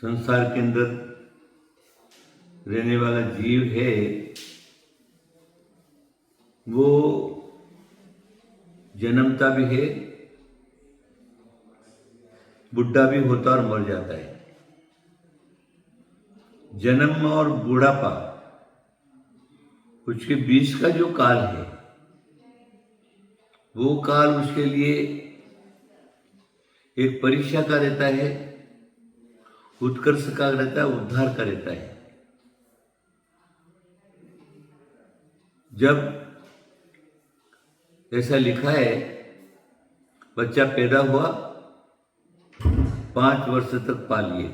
संसार के अंदर रहने वाला जीव है वो जन्मता भी है, बुढ़ा भी होता और मर जाता है। जन्म और बूढ़ापा उसके बीच का जो काल है वो काल उसके लिए एक परीक्षा का रहता है, उत्कर्ष का रहता है, उद्धार का रहता है। जब ऐसा लिखा है, बच्चा पैदा हुआ 5 वर्ष तक पालिए,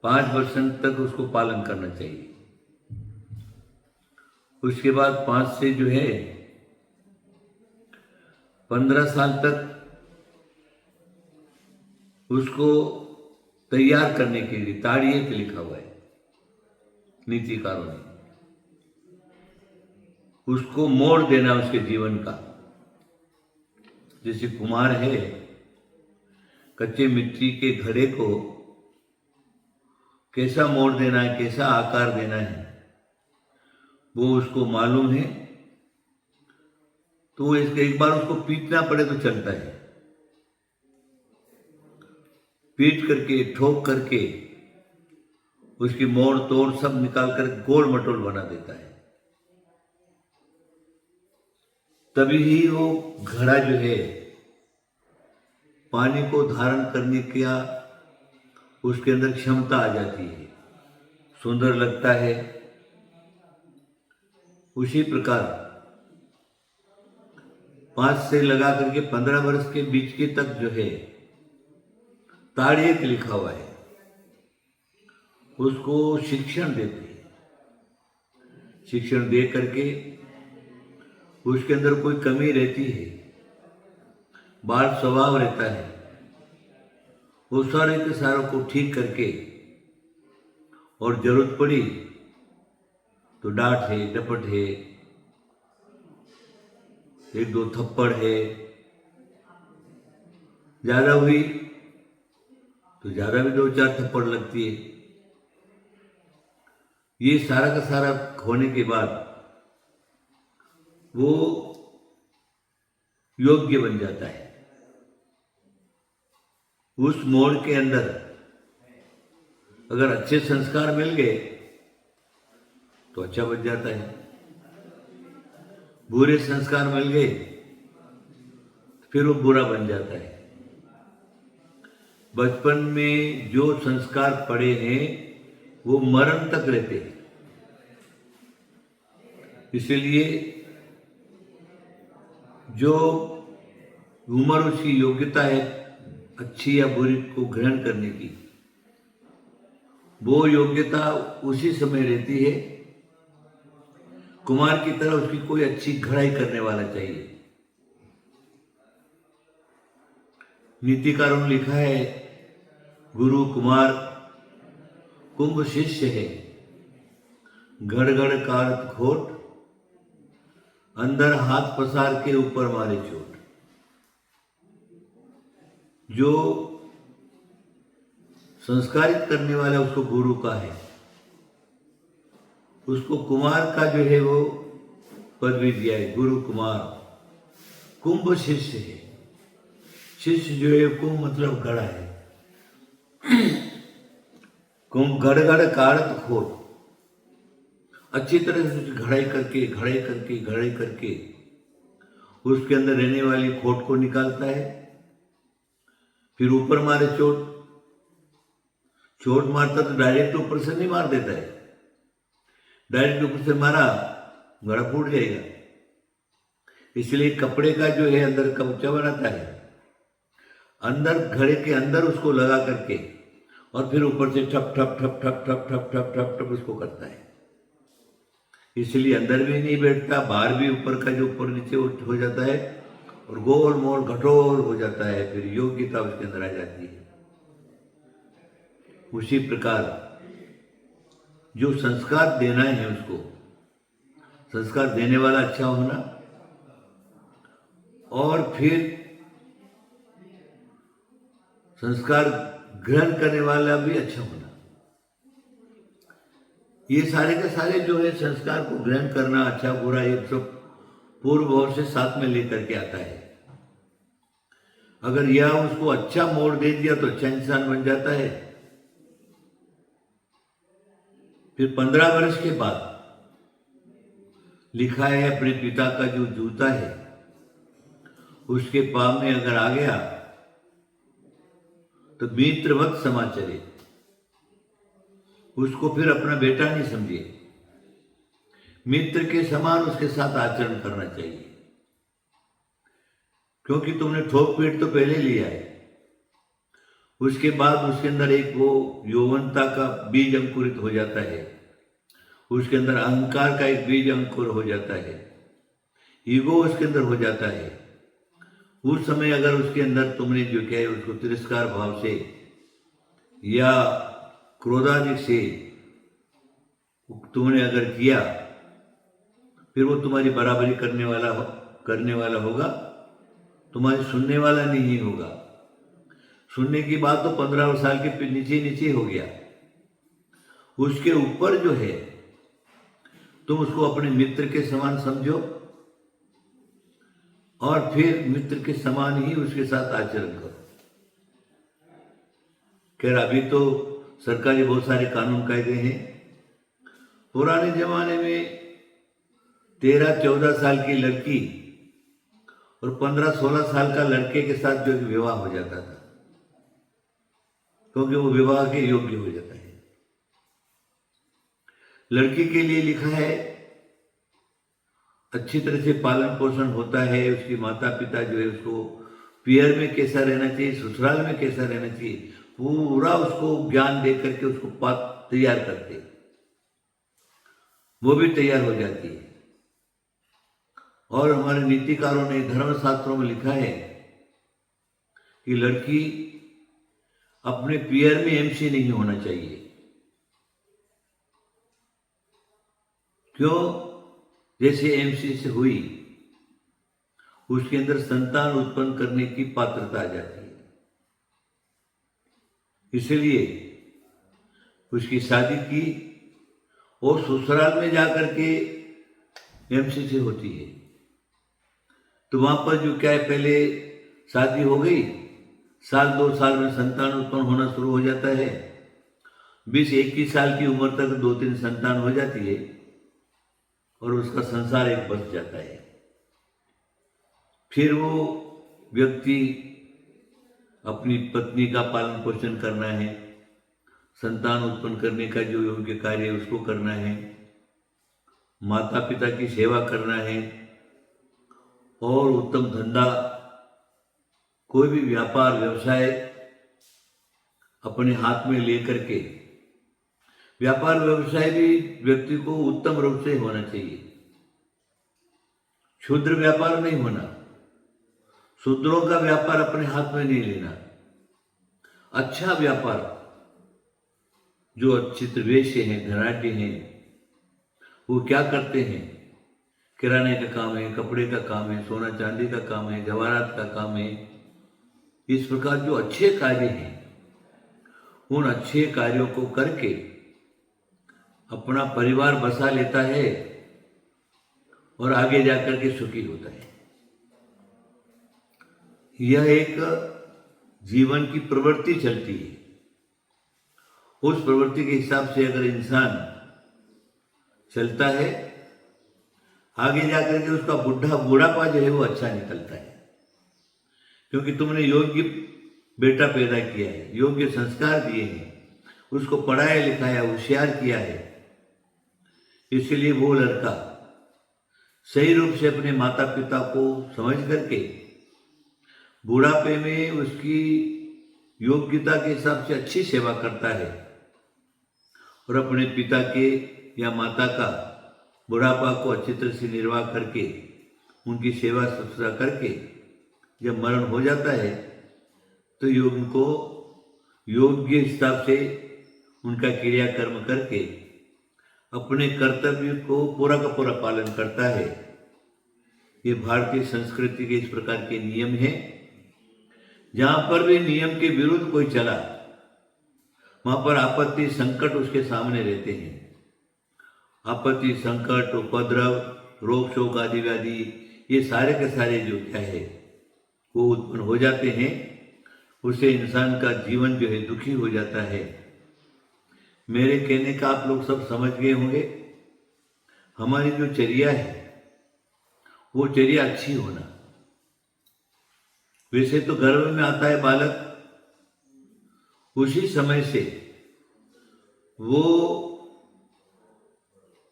5 वर्ष तक उसको पालन करना चाहिए। उसके बाद 5 से जो है 15 साल तक उसको तैयार करने के लिए ताड़िए के लिखा हुआ है नीतिकारों ने। उसको मोड़ देना उसके जीवन का। जैसे कुम्हार है, कच्चे मिट्टी के घड़े को कैसा मोड़ देना है, कैसा आकार देना है, वो उसको मालूम है। तो इसके एक बार उसको पीटना पड़े तो चलता है, पीट करके ठोक करके उसकी मोड़ तोड़ सब निकाल कर गोल मटोल बना देता है। तभी ही वो घड़ा जो है पानी को धारण करने का उसके अंदर क्षमता आ जाती है, सुंदर लगता है। उसी प्रकार 5 से लगा करके 15 वर्ष के बीच के तक जो है ताड़ियक लिखा हुआ है, उसको शिक्षण देते हैं। शिक्षण दे करके उसके अंदर कोई कमी रहती है, बाल स्वभाव रहता है, वो सारे के सारों को ठीक करके और जरूरत पड़ी तो डांट है, डपट है, 1-2 थप्पड़ है, ज्यादा हुई तो ज्यादा भी 2-4 थप्पड़ लगती है। ये सारा का सारा होने के बाद वो योग्य बन जाता है। उस मोड़ के अंदर अगर अच्छे संस्कार मिल गए तो अच्छा बन जाता है, बुरे संस्कार मिल गए फिर वो बुरा बन जाता है। बचपन में जो संस्कार पड़े हैं वो मरण तक रहते हैं। इसलिए जो उम्र उसकी योग्यता है अच्छी या बुरी को ग्रहण करने की, वो योग्यता उसी समय रहती है। कुमार की तरह उसकी कोई अच्छी घड़ाई करने वाला चाहिए। नीतिकारों ने लिखा है, गुरु कुमार कुंभ शिष्य है, गड़गड़ कारत खोट, अंदर हाथ पसार के ऊपर मारे चोट। जो संस्कारित करने वाला उसको गुरु का है, उसको कुमार का जो है वो पदवी दिया है, गुरु कुमार। कुंभ शिष्य है, शिष्य जो है कुंभ मतलब घड़ा है, कुंभ गड़गड़ कारत खोट, अच्छी तरह से घड़ाई करके उसके अंदर रहने वाली खोट को निकालता है। फिर ऊपर मारे चोट, चोट मारता तो डायरेक्ट ऊपर से नहीं मार देता है, डायरेक्ट ऊपर से मारा घड़ा फूट जाएगा। इसलिए कपड़े का जो है अंदर कवचा बनाता है, अंदर घड़े के अंदर उसको लगा करके और फिर ऊपर से ठप ठप ठप ठप ठप ठप ठप ठप ठप उसको करता है। इसलिए अंदर भी नहीं बैठता, बाहर भी ऊपर का जो ऊपर नीचे हो जाता है और गोल मोल घटोल हो जाता है। फिर योग्यता उसके अंदर आ जाती है। उसी प्रकार जो संस्कार देना है उसको, संस्कार देने वाला अच्छा होना, और फिर संस्कार ग्रहण करने वाला भी अच्छा होना। ये सारे के सारे जो है संस्कार को ग्रहण करना, अच्छा बुरा, ये सब पूर्व भाव से साथ में लेकर के आता है। अगर यह उसको अच्छा मोड़ दे दिया तो अच्छा इंसान बन जाता है। फिर 15 वर्ष के बाद लिखा है अपने पिता का जो जूता है उसके पाँव में अगर आ गया तो मित्रवत समा चले, उसको फिर अपना बेटा नहीं समझे, मित्र के समान उसके साथ आचरण करना चाहिए। क्योंकि तुमने ठोक पीट तो पहले लिया है, उसके बाद उसके अंदर एक वो यौवनता का बीज अंकुरित हो जाता है, उसके अंदर अहंकार का एक बीज अंकुर हो जाता है, ईगो उसके अंदर हो जाता है। उस समय अगर उसके अंदर तुमने जो क्या है उसको तिरस्कार भाव से या क्रोधादि से तुमने अगर किया, फिर वो तुम्हारी बराबरी करने वाला होगा, तुम्हारी सुनने वाला नहीं होगा। सुनने की बात तो 15 साल के नीचे नीचे हो गया, उसके ऊपर जो है तुम उसको अपने मित्र के समान समझो और फिर मित्र के समान ही उसके साथ आचरण करो। खैर अभी तो सरकारी बहुत सारे कानून कायदे हैं। पुराने जमाने में 13-14 साल की लड़की और 15-16 साल का लड़के के साथ जो विवाह हो जाता था, क्योंकि वो विवाह के योग्य हो जाता है। लड़की के लिए लिखा है अच्छी तरह से पालन पोषण होता है, उसकी माता पिता जो है उसको पियर में कैसा रहना चाहिए, ससुराल में कैसा रहना चाहिए, पूरा उसको ज्ञान दे करके उसको तैयार करते, वो भी तैयार हो जाती है। और हमारे नीतिकारों ने धर्मशास्त्रों में लिखा है कि लड़की अपने पियर में एमसी नहीं होना चाहिए। क्यों? जैसे एमसी से हुई उसके अंदर संतान उत्पन्न करने की पात्रता आ जाती है, इसलिए उसकी शादी की और ससुराल में जाकर के एमसी से होती है। तो वहां पर जो क्या है, पहले शादी हो गई, 1-2 साल में संतान उत्पन्न होना शुरू हो जाता है, 20-21 साल की उम्र तक 2-3 संतान हो जाती है और उसका संसार एक बस जाता है। फिर वो व्यक्ति अपनी पत्नी का पालन पोषण करना है, संतान उत्पन्न करने का जो योग्य कार्य है उसको करना है, माता पिता की सेवा करना है और उत्तम धंधा, कोई भी व्यापार व्यवसाय अपने हाथ में लेकर के, व्यापार व्यवसाय भी व्यक्ति को उत्तम रूप से होना चाहिए, क्षुद्र व्यापार नहीं होना, शूद्रों का व्यापार अपने हाथ में नहीं लेना। अच्छा व्यापार, जो चित्रवेश्य हैं, धनाढ्य हैं, वो क्या करते हैं, किराने का काम है, कपड़े का काम है, सोना चांदी का काम है, जवाहरात का काम है। इस प्रकार जो अच्छे कार्य हैं उन अच्छे कार्यों को करके अपना परिवार बसा लेता है और आगे जाकर के सुखी होता है। यह एक जीवन की प्रवृत्ति चलती है, उस प्रवृत्ति के हिसाब से अगर इंसान चलता है, आगे जाकर के उसका बुढ़ापा जो है वो अच्छा निकलता है। क्योंकि तुमने योग्य बेटा पैदा किया है, योग्य संस्कार दिए हैं, उसको पढ़ाया लिखाया, होशियार किया है, इसलिए वो लड़का सही रूप से अपने माता पिता को समझ करके बुढ़ापे में उसकी योग्यता के हिसाब से अच्छी सेवा करता है और अपने पिता के या माता का बुढ़ापा को अच्छी तरह से निर्वाह करके उनकी सेवा शुश्रूषा करके जब मरण हो जाता है तो उनको योग्य हिसाब से उनका क्रियाकर्म करके अपने कर्तव्य को पूरा का पूरा पालन करता है। ये भारतीय संस्कृति के इस प्रकार के नियम हैं। जहाँ पर भी नियम के विरुद्ध कोई चला वहां पर आपत्ति संकट उसके सामने रहते हैं। आपत्ति संकट उपद्रव रोग शोक आदि व्याधि ये सारे के सारे जो क्या है वो उत्पन्न हो जाते हैं। उससे इंसान का जीवन जो है दुखी हो जाता है। मेरे कहने का आप लोग सब समझ गए होंगे। हमारी जो चर्या है वो चर्या अच्छी होना। वैसे तो गर्भ में आता है बालक, उसी समय से वो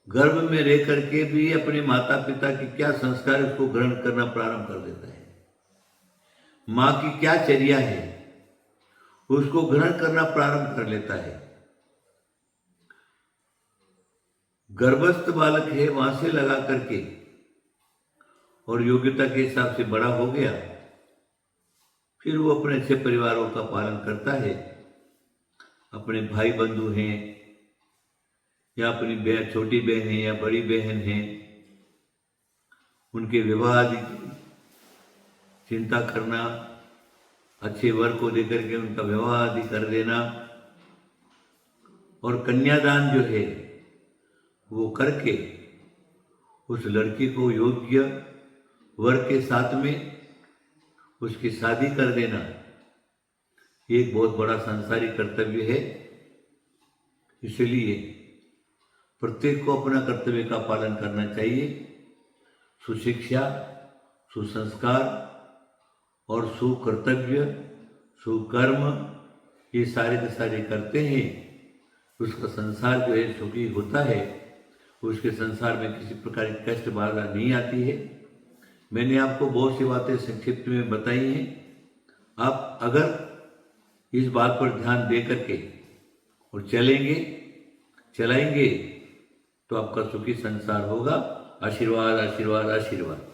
गर्भ में रह करके भी अपने माता पिता के क्या संस्कार उसको ग्रहण करना प्रारंभ कर देता है। माँ की क्या चर्या है उसको ग्रहण करना प्रारंभ कर लेता है। गर्भस्थ बालक है वहां से लगा करके और योग्यता के हिसाब से बड़ा हो गया, फिर वो अपने अच्छे परिवारों का पालन करता है। अपने भाई बंधु हैं या अपनी बहन छोटी बहन है या बड़ी बहन है, उनके विवाह आदि की चिंता करना, अच्छे वर को देकर के उनका विवाह आदि कर देना और कन्यादान जो है वो करके उस लड़की को योग्य वर के साथ में उसकी शादी कर देना, एक बहुत बड़ा सांसारिक कर्तव्य है। इसलिए प्रत्येक को अपना कर्तव्य का पालन करना चाहिए। सुशिक्षा, सुसंस्कार और सुकर्तव्य, सुकर्म ये सारे के सारे करते हैं, उसका संसार जो है सुखी होता है। उसके संसार में किसी प्रकार की कष्ट बाधा नहीं आती है। मैंने आपको बहुत सी बातें संक्षिप्त में बताई हैं। आप अगर इस बात पर ध्यान दे करके और चलाएंगे तो आपका सुखी संसार होगा। आशीर्वाद आशीर्वाद आशीर्वाद।